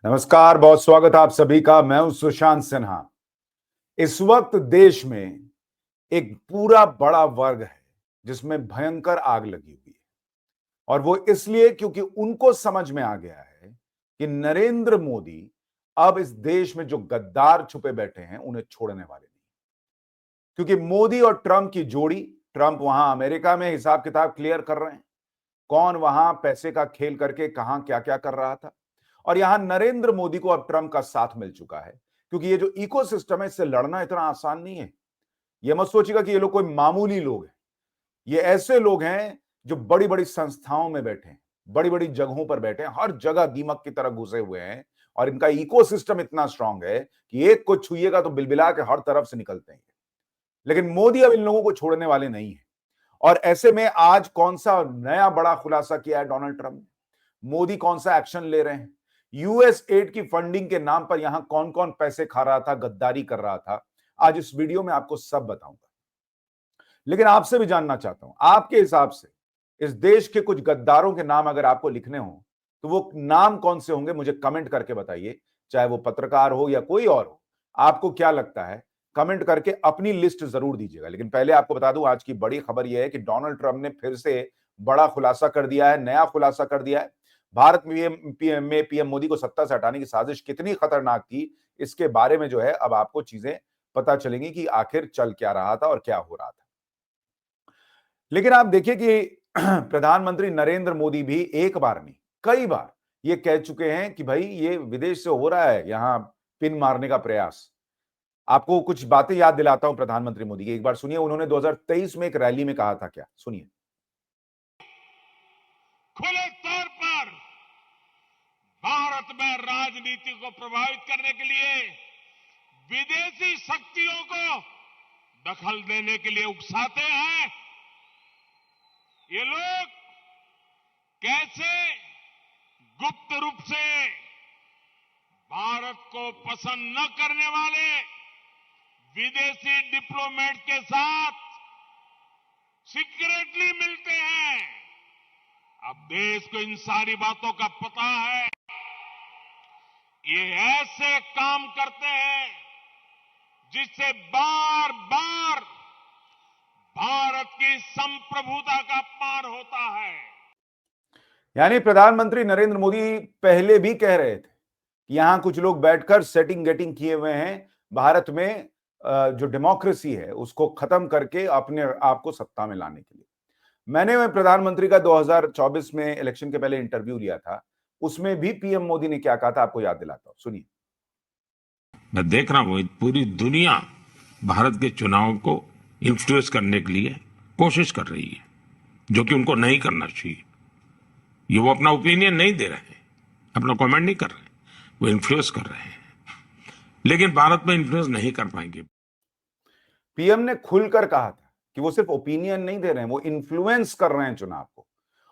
नमस्कार, बहुत स्वागत आप सभी का। मैं हूं सुशांत सिन्हा। इस वक्त देश में एक पूरा बड़ा वर्ग है जिसमें भयंकर आग लगी हुई है और वो इसलिए क्योंकि उनको समझ में आ गया है कि नरेंद्र मोदी अब इस देश में जो गद्दार छुपे बैठे हैं उन्हें छोड़ने वाले नहीं। क्योंकि मोदी और ट्रंप की जोड़ी, ट्रंप वहां अमेरिका में हिसाब किताब क्लियर कर रहे हैं, कौन वहां पैसे का खेल करके कहां क्या क्या कर रहा था। और यहां नरेंद्र मोदी को अब ट्रंप का साथ मिल चुका है, क्योंकि ये जो इकोसिस्टम है इससे लड़ना इतना आसान नहीं है। ये मत सोचिएगा कि ये लोग कोई मामूली लोग हैं। ये ऐसे लोग हैं जो बड़ी बड़ी संस्थाओं में बैठे हैं, बड़ी बड़ी जगहों पर बैठे हैं, हर जगह दीमक की तरह घुसे हुए हैं। और इनका इकोसिस्टम इतना स्ट्रांग है कि एक को छुइएगा तो बिलबिला के हर तरफ से निकलते हैं। लेकिन मोदी अब इन लोगों को छोड़ने वाले नहीं है। और ऐसे में आज कौन सा नया बड़ा खुलासा किया है डोनाल्ड ट्रंप ने, मोदी कौन सा एक्शन ले रहे हैं, यूएस एड की फंडिंग के नाम पर यहां कौन कौन पैसे खा रहा था, गद्दारी कर रहा था, आज इस वीडियो में आपको सब बताऊंगा। लेकिन आपसे भी जानना चाहता हूं, आपके हिसाब से इस देश के कुछ गद्दारों के नाम अगर आपको लिखने हो तो वो नाम कौन से होंगे, मुझे कमेंट करके बताइए। चाहे वो पत्रकार हो या कोई और हो, आपको क्या लगता है, कमेंट करके अपनी लिस्ट जरूर दीजिएगा। लेकिन पहले आपको बता दूं, आज की बड़ी खबर यह है कि डोनाल्ड ट्रंप ने फिर से बड़ा खुलासा कर दिया है, नया खुलासा कर दिया है। भारत में पीएम मोदी को सत्ता से हटाने की साजिश कितनी खतरनाक थी, इसके बारे में जो है अब आपको चीजें पता चलेंगी कि आखिर चल क्या रहा था और क्या हो रहा था। लेकिन आप देखिए कि प्रधानमंत्री नरेंद्र मोदी भी एक बार नहीं, कई बार ये कह चुके हैं कि भाई ये विदेश से हो रहा है, यहां पिन मारने का प्रयास। आपको कुछ बातें याद दिलाता हूं प्रधानमंत्री मोदी की, एक बार सुनिए। उन्होंने 2023 में एक रैली में कहा था क्या, सुनिए। खुले तौर पर भारत में राजनीति को प्रभावित करने के लिए विदेशी शक्तियों को दखल देने के लिए उकसाते हैं। ये लोग कैसे गुप्त रूप से भारत को पसंद न करने वाले विदेशी डिप्लोमेट के साथ सीक्रेटली मिलते हैं। अब देश को इन सारी बातों का पता है। ये ऐसे काम करते हैं जिससे बार बार भारत की संप्रभुता का अपमान होता है। यानी प्रधानमंत्री नरेंद्र मोदी पहले भी कह रहे थे कि यहां कुछ लोग बैठकर सेटिंग गेटिंग किए हुए हैं, भारत में जो डेमोक्रेसी है उसको खत्म करके अपने आप को सत्ता में लाने के लिए। मैंने प्रधानमंत्री का 2024 में इलेक्शन के पहले इंटरव्यू लिया था, उसमें भी पीएम मोदी ने क्या कहा था आपको याद दिलाता हूं, सुनिए। मैं देख रहा हूं पूरी दुनिया भारत के चुनाव को इन्फ्लुएंस करने के लिए कोशिश कर रही है, जो कि उनको नहीं करना चाहिए। ये वो अपना ओपिनियन नहीं दे रहे, अपना कमेंट नहीं कर रहे, वो इन्फ्लुएंस कर रहे हैं, लेकिन भारत में इन्फ्लुएंस नहीं कर पाएंगे। पीएम ने खुलकर कहा था कि वो सिर्फ ओपिनियन नहीं दे रहे हैं, वो इन्फ्लुएंस कर रहे हैं चुनाव को।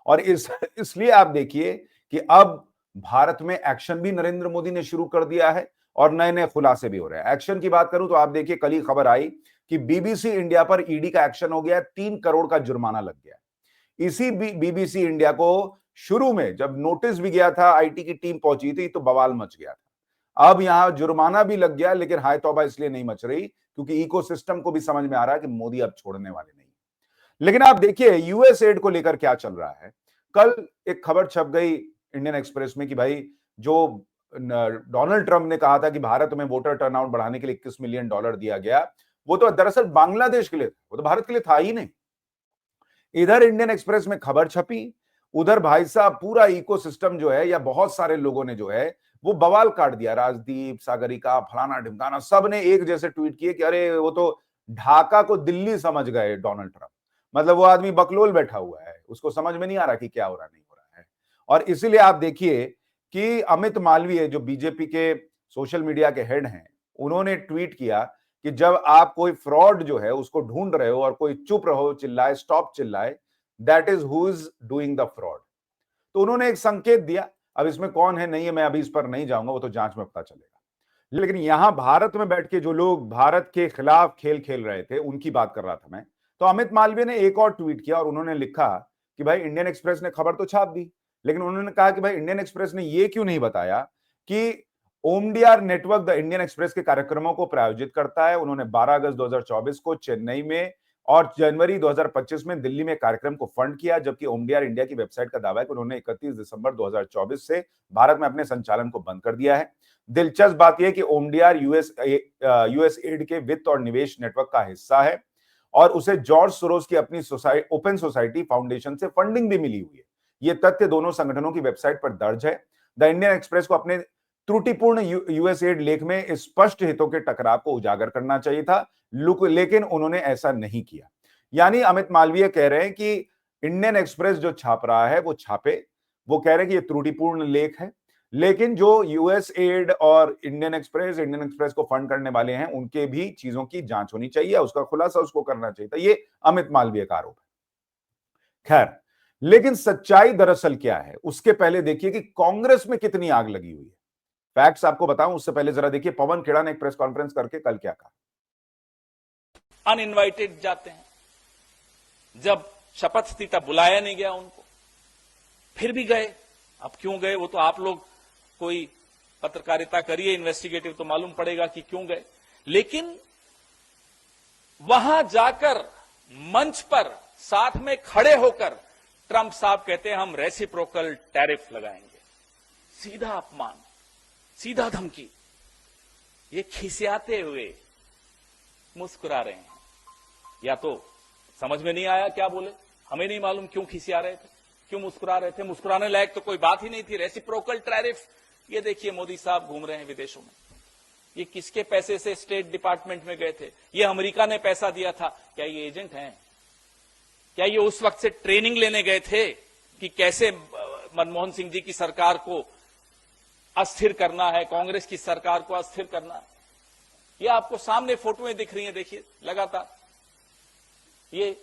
और इसलिए आप देखिए कि अब भारत में एक्शन भी नरेंद्र मोदी ने शुरू कर दिया है और नए नए खुलासे भी हो रहे हैं। एक्शन की बात करूं तो आप देखिए, कल ही खबर आई कि बीबीसी इंडिया पर ईडी का एक्शन हो गया, 3 करोड़ का जुर्माना लग गया। इसी बीबीसी इंडिया को शुरू में जब नोटिस भी गया था, आईटी की टीम पहुंची थी तो बवाल मच गया था। अब यहां जुर्माना भी लग गया, लेकिन हाय तौबा इसलिए नहीं मच रही क्योंकि इकोसिस्टम को भी समझ में आ रहा है कि मोदी अब छोड़ने वाले नहीं। लेकिन आप देखिए यूएस एड को लेकर क्या चल रहा है। कल एक खबर छप गई इंडियन एक्सप्रेस में कि भाई जो डोनाल्ड ट्रंप ने कहा था कि भारत में वोटर टर्नआउट बढ़ाने के लिए $21 मिलियन दिया गया, वो तो दरअसल बांग्लादेश के लिए था, वो तो भारत के लिए था ही नहीं। इधर इंडियन एक्सप्रेस में खबर छपी, उधर भाई साहब पूरा इकोसिस्टम जो है या बहुत सारे लोगों ने जो है वो बवाल काट दिया। राजदीप, सागरिका, फलाना ढिमकाना, सब ने एक जैसे ट्वीट किए कि अरे वो तो ढाका को दिल्ली समझ गए डोनाल्ड ट्रंप। मतलब वो आदमी बकलोल बैठा हुआ है, उसको समझ में नहीं आ रहा कि क्या हो रहा नहीं हो रहा है। और इसीलिए आप देखिए कि अमित मालवीय जो बीजेपी के सोशल मीडिया के हेड हैं, उन्होंने ट्वीट किया कि जब आप कोई फ्रॉड जो है उसको ढूंढ रहे हो और कोई चुप रहो, चिल्लाए, स्टॉप चिल्लाए, that is who is doing the fraud. तो उन्होंने एक संकेत दिया। अब इसमें कौन है नहीं है मैं अभी इस पर नहीं जाऊंगा, वो तो जांच में पता चलेगा। लेकिन यहां भारत में बैठ के जो लोग भारत के खिलाफ खेल खेल रहे थे उनकी बात कर रहा था मैं। तो अमित मालवीय ने एक और ट्वीट किया और उन्होंने लिखा कि भाई इंडियन एक्सप्रेस ने खबर तो छाप दी, लेकिन उन्होंने कहा कि भाई इंडियन एक्सप्रेस ने यह क्यों नहीं बताया कि ओमडीआर नेटवर्क द इंडियन एक्सप्रेस के कार्यक्रमों को प्रायोजित करता है। उन्होंने 12 अगस्त 2024 को चेन्नई में और जनवरी 2025 में दिल्ली में कार्यक्रम को फंड किया, जबकि ओमडीआर इंडिया की वेबसाइट का दावा है कि उन्होंने 31 दिसंबर 2024 से भारत में अपने संचालन को बंद कर दिया है। दिलचस्प बात यह है कि ओमडीआर यूएस एड के वित्त और निवेश नेटवर्क का हिस्सा है और उसे जॉर्ज सोरोस की अपनी ओपन सोसाइटी फाउंडेशन से फंडिंग भी मिली हुई है। यह तथ्य दोनों संगठनों की वेबसाइट पर दर्ज है। द इंडियन एक्सप्रेस को अपने त्रुटिपूर्ण यूएस एड लेख में स्पष्ट हितों के टकराव को उजागर करना चाहिए था, लेकिन उन्होंने ऐसा नहीं किया। यानी अमित मालवीय कह रहे हैं कि इंडियन एक्सप्रेस जो छाप रहा है वो छापे, वो कह रहे हैं कि ये त्रुटिपूर्ण लेख है, लेकिन जो यूएस एड और इंडियन एक्सप्रेस को फंड करने वाले हैं उनके भी चीजों की जांच होनी चाहिए, उसका खुलासा उसको करना चाहिए था। ये अमित मालवीय का आरोप है। खैर, लेकिन सच्चाई दरअसल क्या है उसके पहले देखिए कि कांग्रेस में कितनी आग लगी हुई है। फैक्ट्स आपको बताऊं उससे पहले जरा देखिए पवन खेड़ा ने एक प्रेस कॉन्फ्रेंस करके कल क्या कहा। अनइनवाइटेड जाते हैं, जब शपथ थी तब बुलाया नहीं गया उनको, फिर भी गए। अब क्यों गए वो तो आप लोग कोई पत्रकारिता करिए, इन्वेस्टिगेटिव, तो मालूम पड़ेगा कि क्यों गए। लेकिन वहां जाकर मंच पर साथ में खड़े होकर ट्रंप साहब कहते हैं हम रेसिप्रोकल टैरिफ लगाएंगे। सीधा अपमान, सीधा धमकी। ये खिसियाते हुए मुस्कुरा रहे हैं। या तो समझ में नहीं आया क्या बोले, हमें नहीं मालूम क्यों खिसिया रहे थे, क्यों मुस्कुरा रहे थे। मुस्कुराने लायक तो कोई बात ही नहीं थी। रेसिप्रोकल टैरिफ, ये देखिए मोदी साहब घूम रहे हैं विदेशों में। ये किसके पैसे से स्टेट डिपार्टमेंट में गए थे? ये अमेरिका ने पैसा दिया था। क्या ये एजेंट हैं? क्या ये उस वक्त से ट्रेनिंग लेने गए थे कि कैसे मनमोहन सिंह जी की सरकार को अस्थिर करना है, कांग्रेस की सरकार को अस्थिर करना है? ये आपको सामने फोटोएं दिख रही हैं, देखिए लगातार। ये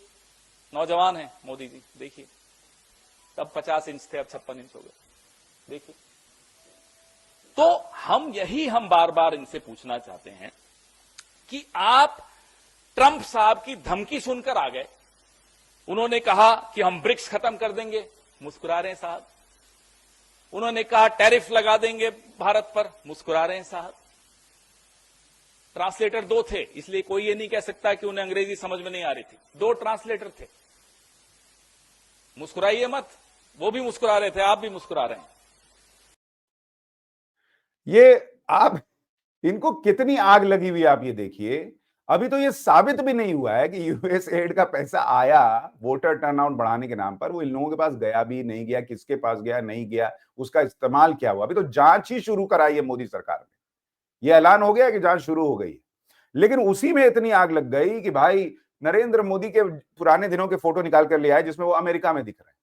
नौजवान है मोदी जी, देखिए, तब 50 इंच थे, अब 56 इंच हो गए, देखिए। तो हम बार बार इनसे पूछना चाहते हैं कि आप ट्रंप साहब की धमकी सुनकर आ गए। उन्होंने कहा कि हम ब्रिक्स खत्म कर देंगे, मुस्कुरा रहे हैं साहब। उन्होंने कहा टैरिफ लगा देंगे भारत पर, मुस्कुरा रहे हैं साहब। ट्रांसलेटर दो थे, इसलिए कोई ये नहीं कह सकता कि उन्हें अंग्रेजी समझ में नहीं आ रही थी। दो ट्रांसलेटर थे। मुस्कुराइए मत, वो भी मुस्कुरा रहे थे, आप भी मुस्कुरा रहे हैं। ये आप इनको कितनी आग लगी हुई आप ये देखिए। अभी तो ये साबित भी नहीं हुआ है कि यूएस एड का पैसा आया वोटर टर्नआउट बढ़ाने के नाम पर, वो इन लोगों के पास गया भी नहीं गया, किसके पास गया नहीं गया, उसका इस्तेमाल क्या हुआ। अभी तो जांच ही शुरू कराई है मोदी सरकार ने। यह ऐलान हो गया कि जांच शुरू हो गई, लेकिन उसी में इतनी आग लग गई कि भाई नरेंद्र मोदी के पुराने दिनों के फोटो निकाल कर ले आए जिसमें वो अमेरिका में दिख रहे हैं।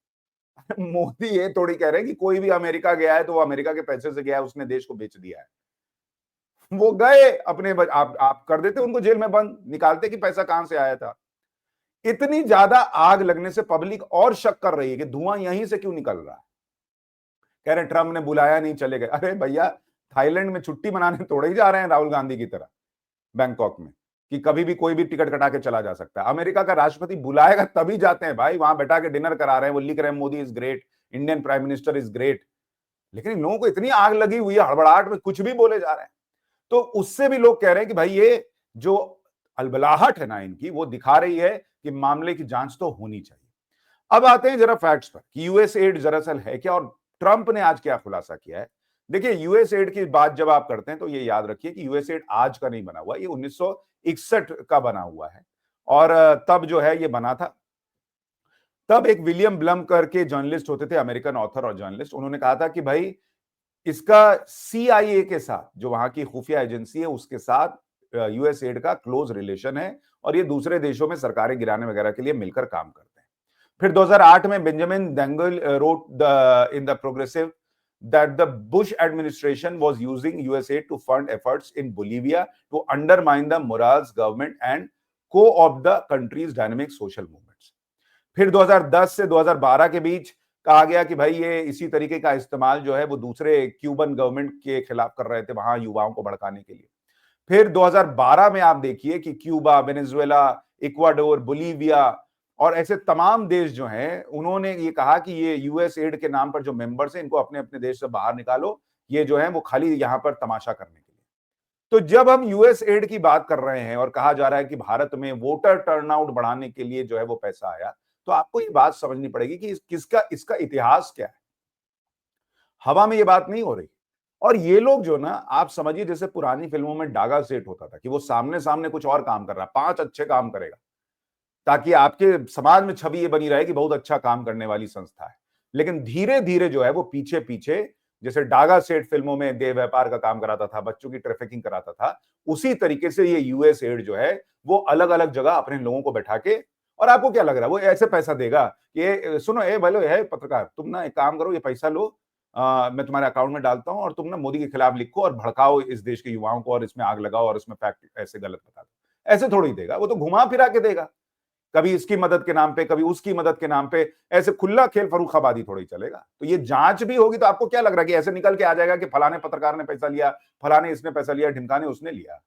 मोदी ये थोड़ी कह रहे हैं कि कोई भी अमेरिका गया है तो वो अमेरिका के पैसे से गया है, उसने देश को बेच दिया है। वो गए अपने आप कर देते उनको जेल में बंद, निकालते कि पैसा कहां से आया था। इतनी ज्यादा आग लगने से पब्लिक और शक कर रही है कि धुआं यहीं से क्यों निकल रहा है। कह रहे ट्रंप ने बुलाया नहीं, चले गए। अरे भैया, थाईलैंड में छुट्टी मनाने थोड़े ही जा रहे हैं राहुल गांधी की तरह बैंकॉक में कि कभी भी कोई भी टिकट कटा के चला जा सकता है। अमेरिका का राष्ट्रपति बुलाएगा तभी जाते हैं भाई, वहां बैठा के डिनर करा रहे हैं, वो लिख रहे हैं Modi is great, Indian prime minister is great. लेकिन इन लोगों को इतनी आग लगी हुई है, हड़बड़ाहट में कुछ भी बोले जा रहे हैं। तो उससे भी लोग कह रहे हैं कि भाई ये जो अलबलाहट है ना इनकी, वो दिखा रही है कि मामले की जांच तो होनी चाहिए। अब आते हैं जरा फैक्ट्स पर कि यूएस एड दरअसल है क्या और ट्रंप ने आज क्या खुलासा किया है। देखिए, यूएस एड की बात जब आप करते हैं तो ये याद रखिए कि यूएस एड आज का नहीं बना हुआ, ये 1961 का बना हुआ है। और तब जो है ये बना था, तब एक विलियम ब्लम करके जर्नलिस्ट होते थे, अमेरिकन ऑथर और जर्नलिस्ट। उन्होंने कहा था कि भाई इसका सीआईए के साथ, जो वहां की खुफिया एजेंसी है, उसके साथ यूएस एड का क्लोज रिलेशन है और ये दूसरे देशों में सरकारें गिराने वगैरह के लिए मिलकर काम करते हैं। फिर 2008 में बेंजामिन डेंगल wrote in the progressive that the Bush administration was using USA to fund efforts in Bolivia to undermine the Morales government and co-opt the country's dynamic social movements. फिर 2010 से 2012 के बीच कहा गया कि भाई ये इसी तरीके का इस्तेमाल जो है वो दूसरे क्यूबन गवर्नमेंट के खिलाफ कर रहे थे वहां युवाओं को भड़काने के लिए। फिर 2012 में आप देखिए कि क्यूबा, वेनेजुएला, इक्वाडोर, बोलीविया और ऐसे तमाम देश जो हैं, उन्होंने ये कहा कि ये यूएस एड के नाम पर जो मेंबर्स हैं इनको अपने अपने देश से बाहर निकालो, ये जो है वो खाली यहां पर तमाशा करने के लिए। तो जब हम यूएस एड की बात कर रहे हैं और कहा जा रहा है कि भारत में वोटर टर्नआउट बढ़ाने के लिए जो है वो पैसा आया, तो आपको ये बात समझनी पड़ेगी कि किसका इसका इतिहास क्या है। हवा में ये बात नहीं हो रही। और ये लोग जो ना, आप समझिए जैसे पुरानी फिल्मों में डागा सेठ होता था कि वो सामने सामने कुछ और काम कर रहा है, 5 अच्छे काम करेगा ताकि आपके समाज में छवि ये बनी रहे कि बहुत अच्छा काम करने वाली संस्था है। लेकिन धीरे धीरे जो है वो पीछे पीछे, जैसे डागा सेठ फिल्मों में देह व्यापार का काम कराता था, बच्चों की ट्रैफिकिंग कराता था, उसी तरीके से ये यूएस एड जो है वो अलग अलग जगह अपने लोगों को बैठा के, और आपको क्या लग रहा है वो ऐसे पैसा देगा, ये सुनो, ए भाई है पत्रकार, तुम ना एक काम करो, ये पैसा लो, मैं तुम्हारे अकाउंट में डालता हूं और तुम ना मोदी के खिलाफ लिखो और भड़काओ इस देश के युवाओं को और इसमें आग लगाओ और इसमें फैक्ट ऐसे गलत बता दो। ऐसे थोड़ी देगा, वो तो घुमा फिरा के देगा, कभी इसकी मदद के नाम पे, कभी उसकी मदद के नाम पे, ऐसे खुला खेल फर्रुखाबादी थोड़ी चलेगा। तो ये जांच भी होगी तो आपको क्या लग रहा है कि ऐसे निकल के आ जाएगा कि फलाने पत्रकार ने पैसा लिया, फलाने इसने पैसा लिया, ढिमकाने उसने लिया।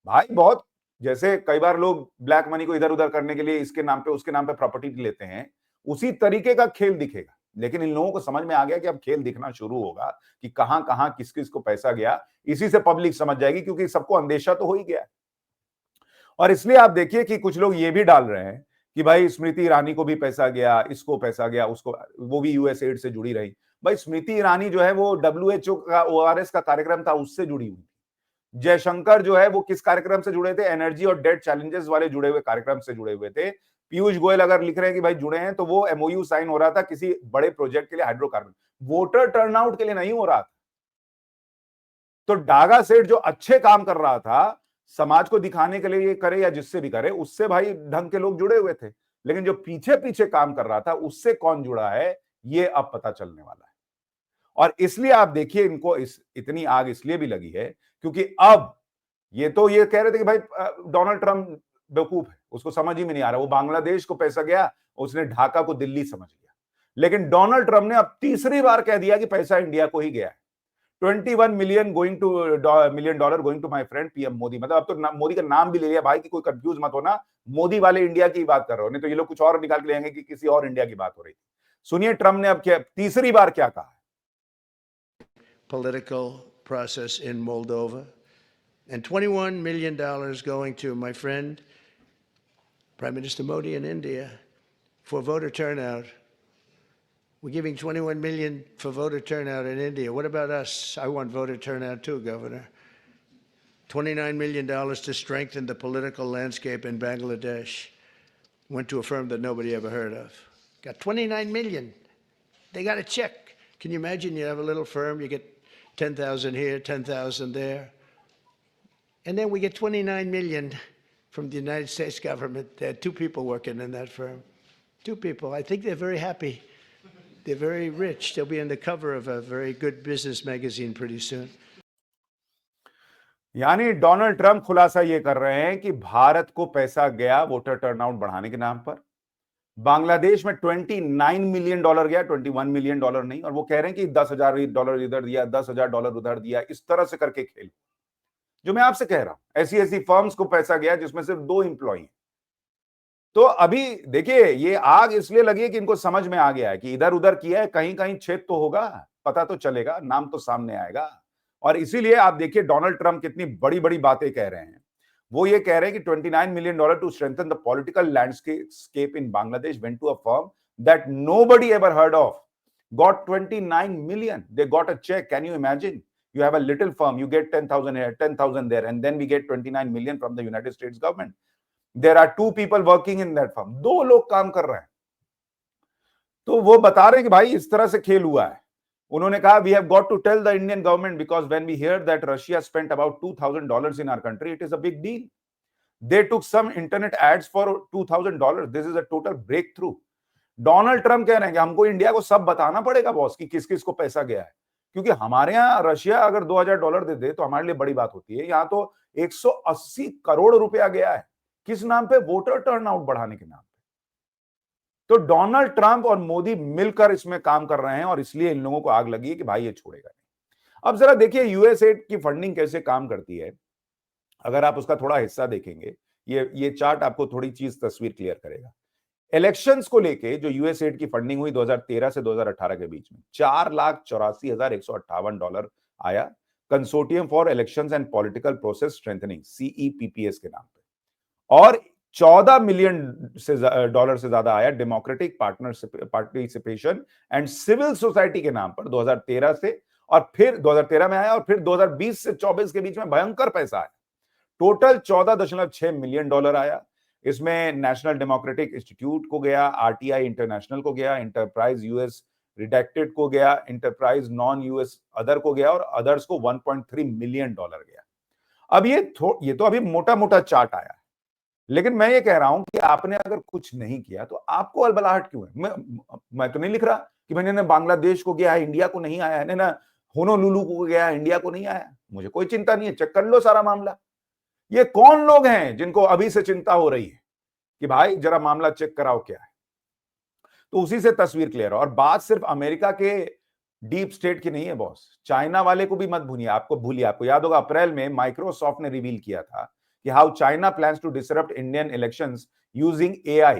भाई बहुत, जैसे कई बार लोग ब्लैक मनी को इधर उधर करने के लिए इसके नाम पे उसके नाम पे प्रॉपर्टी लेते हैं, उसी तरीके का खेल दिखेगा। लेकिन इन लोगों को समझ में आ गया कि अब खेल दिखना शुरू होगा कि कहां कहां किस किस को पैसा गया, इसी से पब्लिक समझ जाएगी, क्योंकि सबको अंदेशा तो हो ही गया। और इसलिए आप देखिए कि कुछ लोग ये भी डाल रहे हैं कि भाई स्मृति ईरानी को भी पैसा गया, इसको पैसा गया, उसको, वो भी यूएस एड से जुड़ी रही। भाई स्मृति ईरानी जो है वो डब्ल्यूएचओ का ओआरएस का कार्यक्रम था, उससे जुड़ी हुई। जयशंकर जो है वो किस कार्यक्रम से जुड़े थे, एनर्जी और डेट चैलेंजेस वाले जुड़े हुए कार्यक्रम से जुड़े हुए थे। पीयूष गोयल अगर लिख रहे हैं कि भाई जुड़े हैं, तो वो एमओयू साइन हो रहा था किसी बड़े प्रोजेक्ट के लिए, हाइड्रोकार्बन, वोटर टर्नआउट के लिए नहीं हो रहा था। तो डागा सेठ जो अच्छे काम कर रहा था, समाज को दिखाने के लिए ये करे या जिससे भी करे, उससे भाई ढंग के लोग जुड़े हुए थे। लेकिन जो पीछे पीछे काम कर रहा था, उससे कौन जुड़ा है, ये अब पता चलने वाला है। और इसलिए आप देखिए इनको इतनी आग इसलिए भी लगी है क्योंकि अब ये तो ये कह रहे थे कि भाई डोनाल्ड ट्रंप बेवकूफ है, उसको समझ ही में नहीं आ रहा, वो बांग्लादेश को पैसा गया, उसने ढाका को दिल्ली समझ लिया। लेकिन डोनाल्ड ट्रंप ने अब तीसरी बार कह दिया कि पैसा इंडिया को ही गया है। 21 million going to million dollar going to my friend PM Modi. मतलब अब तो मोदी का नाम भी ले लिया भाई, कि कोई कंफ्यूज मत होना, मोदी वाले इंडिया की बात कर रहे हो, नहीं तो ये लोग कुछ और निकाल के लेंगे कि किसी और इंडिया की बात हो रही थी। सुनिए ट्रंप ने अब क्या तीसरी बार क्या कहा। Political process in Moldova, and $21 million going to my friend Prime Minister Modi in India for voter turnout. We're giving 21 million for voter turnout in India. What about us? I want voter turnout too, Governor. $29 million to strengthen the political landscape in Bangladesh. Went to a firm that nobody ever heard of. Got 29 million. They got a check. Can you imagine? You have a little firm, you get 10,000 here, 10,000 there. And then we get 29 million from the United States government. There are 2 people working in that firm. 2 people. I think they're very happy. They're very rich. They'll be on the cover of a very good business magazine pretty soon. यानी Donald Trump खुलासा ये कर रहे हैं कि भारत को पैसा गया वोटर टर्नआउट बढ़ाने के नाम पर। बांग्लादेश में $29 मिलियन गया, $21 मिलियन नहीं। और वो कह रहे हैं कि $10,000 इधर दिया, $10,000 उधर दिया, इस तरह से करके खेल। जो मैं आपसे कह रहा हूं, ऐसी ऐसी फर्म्स को पैसा गया जिसमें सिर्फ 2 एम्प्लॉई हैं। तो अभी देखिए ये आग इसलिए लगी है कि इनको समझ में आ गया है कि इधर उधर किया है, कहीं कहीं छेद तो होगा, पता तो चलेगा, नाम तो सामने आएगा। और इसीलिए आप देखिए डोनाल्ड ट्रंप कितनी बड़ी बड़ी बातें कह रहे हैं। वो ये कह रहे हैं कि $29 million to strengthen the political landscape in Bangladesh went to a firm that nobody ever heard of, got 29 million, they got a cheque. Can you imagine? You have a little firm, you get 10,000 here, 10,000 there, and then we get 29 million from the United States government. There are 2 people working in that firm. 2 लोग काम कर रहे हैं। तो वो बता रहे हैं कि भाई इस तरह से खेल हुआ है। उन्होंने कहा we have got to tell the Indian government because when we hear that Russia spent about $2,000 in our country, it is a big deal. They took some internet ads for $2,000. This is a total breakthrough. Donald Trump कह रहे हैं कि हमको India को सब बताना पड़ेगा boss कि किस किस को पैसा गया है, क्योंकि हमारे यहाँ रशिया अगर $2,000 दे दे तो हमारे लिए बड़ी बात होती है। यहाँ तो 180 करोड़ रुपया गया है, किस नाम पे? वोटर टर्नआउट बढ़ाने के नाम पे। तो डोनाल्ड ट्रंप और मोदी मिलकर इसमें काम कर रहे हैं और इसलिए इन लोगों को आग लगी है कि भाई ये छोड़ेगा नहीं। अब जरा देखिए यूएसएड की फंडिंग कैसे काम करती है। अगर आप उसका थोड़ा हिस्सा देखेंगे, ये चार्ट आपको थोड़ी चीज तस्वीर क्लियर करेगा। इलेक्शंस को लेके जो यूएसएड की फंडिंग हुई 2013 से 2018 के बीच में $4,84,158 आया, consortium for elections and political process strengthening, CEPPS के नाम पे। और $14 मिलियन से ज्यादा आया democratic participation and civil society के नाम पर 2013 से, और फिर 2013 में आया, और फिर 2020 से 24 के बीच में भयंकर पैसा आया। टोटल $14.6 मिलियन आया। इसमें नेशनल डेमोक्रेटिक इंस्टीट्यूट को गया, RTI इंटरनेशनल को गया, इंटरप्राइज US रिडेक्टेड को गया, इंटरप्राइज नॉन US अदर को गया, और अदर्स को $1.3 मिलियन गया। अब ये तो अभी मोटा मोटा चार्ट आया है, लेकिन मैं ये कह रहा हूं कि आपने अगर कुछ नहीं किया तो आपको अलबलाहट क्यों है? मैं तो नहीं लिख रहा कि मैंने ना बांग्लादेश को गया है, इंडिया को नहीं आया है, ना होनोलुलु को गया है, इंडिया को नहीं आया। मुझे कोई चिंता नहीं है, चेक कर लो सारा मामला। ये कौन लोग हैं जिनको अभी से चिंता हो रही है कि भाई जरा मामला चेक कराओ क्या है? तो उसी से तस्वीर क्लियर है। और बात सिर्फ अमेरिका के डीप स्टेट की नहीं है बॉस, चाइना वाले को भी मत भूलिए। आपको याद होगा अप्रैल में माइक्रोसॉफ्ट ने रिवील किया था कि how China plans to disrupt Indian elections using AI।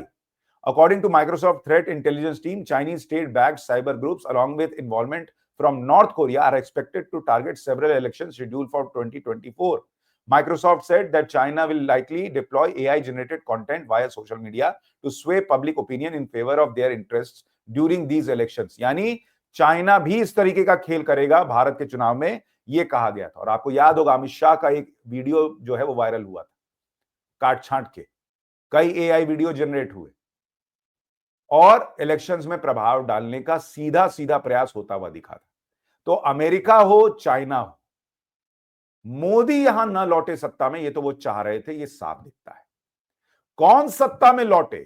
According to Microsoft threat intelligence team, Chinese state-backed cyber groups along with involvement from North Korea are expected to target several elections scheduled for 2024. Microsoft said that China will likely deploy AI-generated content via social media to sway public opinion in favor of their interests during these elections. यानी China भी इस तरीके का खेल करेगा भारत के चुनाव में, ये कहा गया था। और आपको याद होगा अमित शाह का एक वीडियो जो है वो वायरल हुआ था, काट छांट के कई AI वीडियो जनरेट हुए और इलेक्शंस में प्रभाव डालने का सीधा सीधा प्रयास होता हुआ दिखा था। तो अमेरिका हो चाइना हो, मोदी यहां न लौटे सत्ता में, ये तो वो चाह रहे थे, ये साफ दिखता है। कौन सत्ता में लौटे,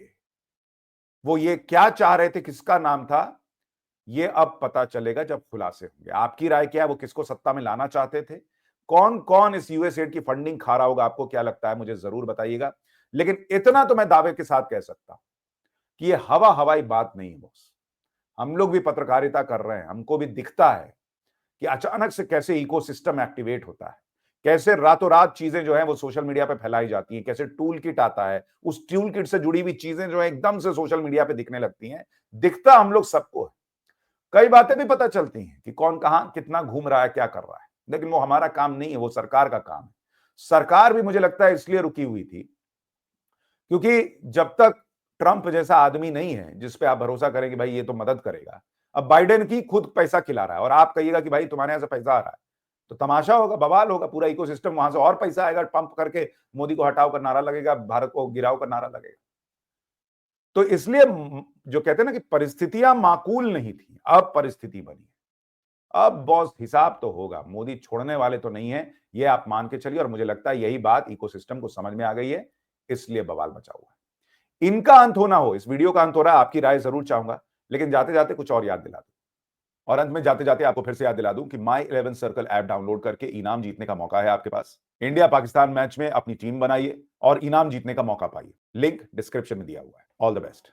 वो ये क्या चाह रहे थे, किसका नाम था, ये अब पता चलेगा जब खुलासे होंगे। आपकी राय क्या है, वो किसको सत्ता में लाना चाहते थे? कौन कौन इस US एड की फंडिंग खा रहा होगा? आपको क्या लगता है, मुझे जरूर बताइएगा। लेकिन इतना तो मैं दावे के साथ कह सकता हूं कि ये हवाई बात नहीं है बॉस। हम लोग भी पत्रकारिता कर रहे हैं, हमको भी दिखता है कि अचानक से कैसे इकोसिस्टम एक्टिवेट होता है, कैसे रातों रात चीजें जो है वो सोशल मीडिया पे फैलाई जाती हैं, कैसे टूल किट आता है, उस टूल किट से जुड़ी हुई चीजें जो है एकदम से सोशल मीडिया पे दिखने लगती हैं। दिखता हम लोग सबको है, कई बातें भी पता चलती हैं कि कौन कहां कितना घूम रहा है, क्या कर रहा है, लेकिन वो हमारा काम नहीं है, वो सरकार का काम है। सरकार भी मुझे लगता है इसलिए रुकी हुई थी क्योंकि जब तक ट्रंप जैसा आदमी नहीं है जिसपे आप भरोसा करें कि भाई ये तो मदद करेगा। अब बाइडेन की खुद पैसा खिला रहा है और आप कहिएगा कि भाई तुम्हारे यहां से पैसा आ रहा है, तो तमाशा होगा, बवाल होगा, पूरा इकोसिस्टम वहां से और पैसा आएगा, पंप करके मोदी को हटाओ का नारा लगेगा, भारत को गिराओ का नारा लगेगा। तो इसलिए जो कहते हैं ना कि परिस्थितियां माकूल नहीं थी, अब परिस्थिति बनी। अब बॉस हिसाब तो होगा, मोदी छोड़ने वाले तो नहीं है, ये आप मान के चलिए। और मुझे लगता है यही बात इकोसिस्टम को समझ में आ गई है, इसलिए बवाल मचा हुआ है। इनका अंत होना हो, इस वीडियो का अंत हो रहा है, आपकी राय जरूर चाहूंगा, लेकिन जाते जाते कुछ और याद दिला दूं। और अंत में जाते जाते आपको फिर से याद दिला दूं कि माई 11 सर्कल ऐप डाउनलोड करके इनाम जीतने का मौका है आपके पास। इंडिया पाकिस्तान मैच में अपनी टीम बनाइए और इनाम जीतने का मौका पाइए। लिंक डिस्क्रिप्शन में दिया हुआ है। All the best.